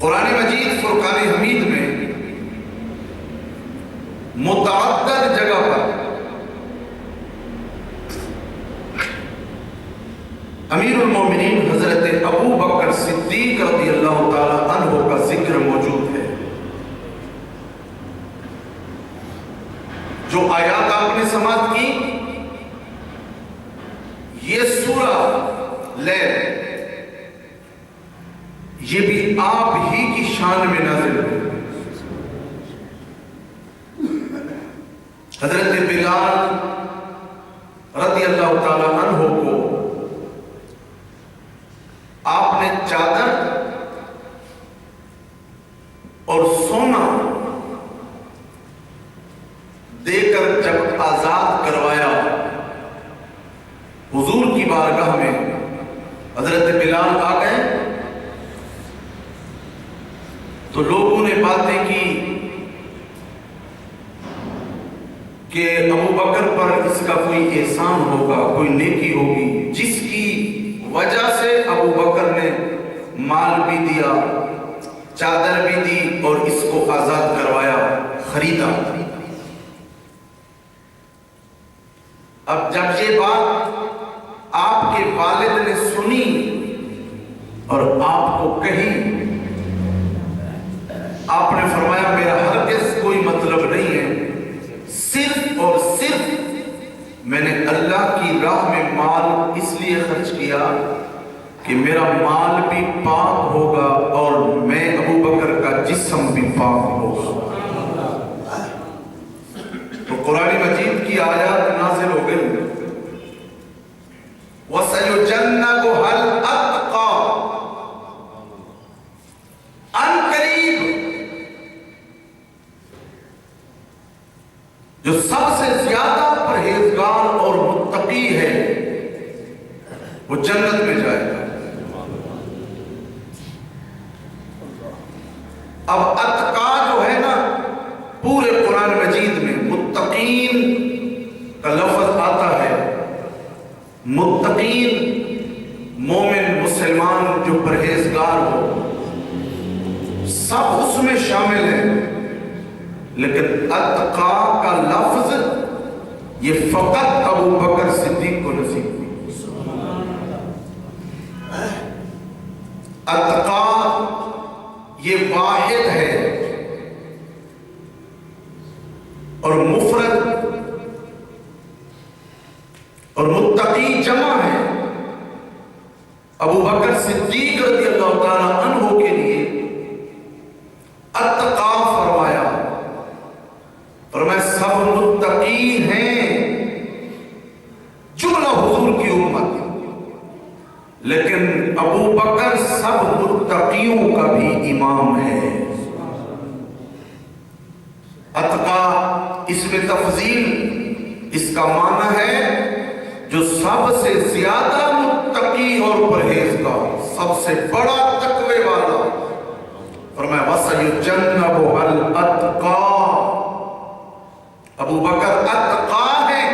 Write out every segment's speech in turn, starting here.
قرآن مجید فرقان حمید میں متعدد جگہ پر امیر المومنین حضرت ابو بکر صدیق رضی اللہ تعالی عنہ کا ذکر موجود ہے. جو آیات آپ نے سماعت کی، یہ سورہ لیل یہ بھی آپ ہی کی شان میں نازل ہوئی. حضرت بلال رضی اللہ تعالی عنہ کو آپ نے چادر اور سونا دے کر جب آزاد کروایا، حضور کی بارگاہ میں حضرت بلال آ گئے تو لوگوں نے باتیں کی کہ ابو بکر پر اس کا کوئی احسان ہوگا، کوئی نیکی ہوگی، جس کی وجہ سے ابو بکر نے مال بھی دیا، چادر بھی دی اور اس کو آزاد کروایا، خریدا. اب جب یہ بات آپ کے والد نے سنی اور آپ کو کہی، آپ نے فرمایا میرا ہرگز کوئی مطلب نہیں ہے، صرف اور صرف میں نے اللہ کی راہ میں مال اس لیے خرچ کیا کہ میرا مال بھی پاک ہوگا اور میں ابو بکر کا جسم بھی پاک ہوگا. تو قرآن مجید کی آیات نازل ہو گئی، وَسَيُجَنَّبُهَا الْأَتْقَى، ان قریب جو سب سے زیادہ پرہیزگار اور متقی ہے وہ جنت میں جائے گا. اب اتقا جو ہے نا، پورے قرآن مجید میں متقین کا لفظ آتا ہے. متقین مومن مسلمان جو پرہیزگار ہو سب اس میں شامل ہیں، لیکن اتقا کا لفظ یہ فقط ابو بکر صدیق کو نصیب ہوئی. اتقا یہ واحد ہے اور مفرد، اور متقی جمع ہے. ابو بکر صدیق رضی اللہ تعالی عنہ کے لیے اتقا فرمایا، فرمایا سب متقی ہیں جملہ حضور کی امت، لیکن ابو بکر سب متقیوں کا بھی امام ہے. اتقا اس میں تفضیل، اس کا معنی ہے جو سب سے زیادہ متقی اور پرہیزگار، سب سے بڑا تقوی والا. فرمایا وَسَيُجَنَّبُهَا الْأَتْقَى، ابو بکر اتقا ہے،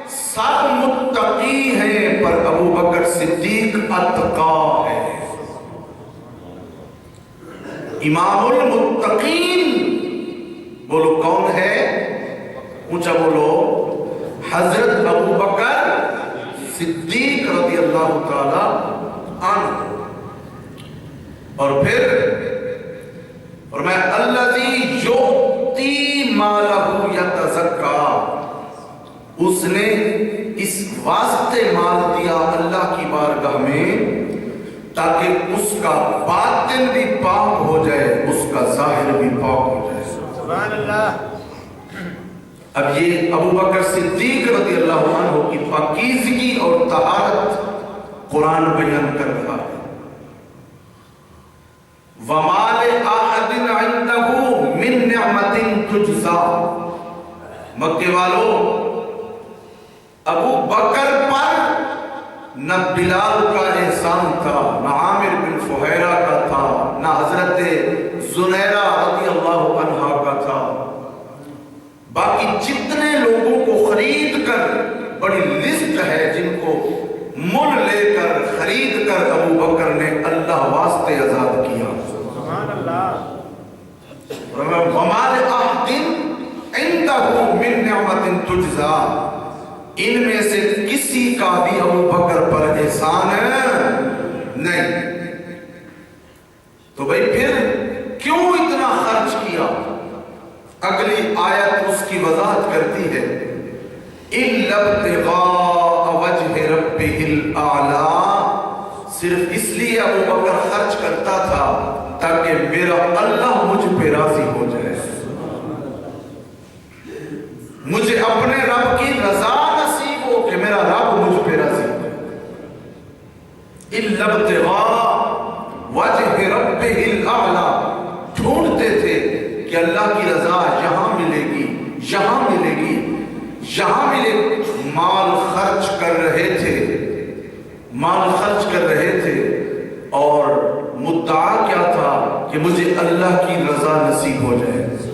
سب متقی ہیں پر ابو بکر صدیق اتقا ہے. امام المتقین بولو کون ہے؟ اونچا بولو، حضرت ابو بکر صدیق رضی اللہ تعالی عنہ. اور پھر فرمایا الذی یؤتی مالہ یتزکا، اس نے اس واسطے مال دیا اللہ کی بارگاہ میں تاکہ اس کا باطن بھی پاک ہو جائے، اس کا ظاہر بھی پاک ہو جائے. سبحان اللہ. اب یہ ابو بکر صدیق رضی اللہ عنہ کی پاکیزگی اور طہارت قرآن بیان کر رہا ہے. وَمَا لِأَحَدٍ عِندَهُ مِن نِعْمَةٍ تُجْزَى، مکے والو ابو بکر پر نہ بلال کا احسان تھا، نہ عامر بن فہیرہ کا تھا، نہ حضرت زنیرہ رضی اللہ عنہ کا تھا. باقی جتنے لوگوں کو خرید کر، بڑی لسٹ ہے جن کو مل لے کر خرید کر ابو بکر نے اللہ واسطے آزاد کیا. سبحان اللہ. وَمَا لِأَحَدٍ عِندَهُ مِن نِعْمَةٍ تُجْزَى، ان میں سے کسی کا بھی ابو بکر پر احسان نہیں۔ تو بھئی پھر کیوں اتنا خرچ کیا؟ اگلی آیت اس کی وضاحت کرتی ہے، إِلَّا ابْتِغَاءَ وَجْهِ رَبِّهِ الْأَعْلَىٰ، صرف اس لیے ابو بکر خرچ کرتا تھا تاکہ میرا اللہ مجھ پہ راضی ہو جائے، مجھے اپنے رب کی رضا نصیب ہو کہ میرا رب مجھ پہ راضی ہو۔ إِلَّا ابْتِغَاءَ وَجْهِ رَبِّهِ الْأَعْلَىٰ، ڈھونڈتے تھے کہ اللہ کی رضا یہاں ملے گی، یہاں ملے گی، یہاں ملے گی۔ مال خرچ کر رہے تھے، مال خرچ کر رہے تھے، اور مدعا کیا تھا کہ مجھے اللہ کی رضا نصیب ہو جائے۔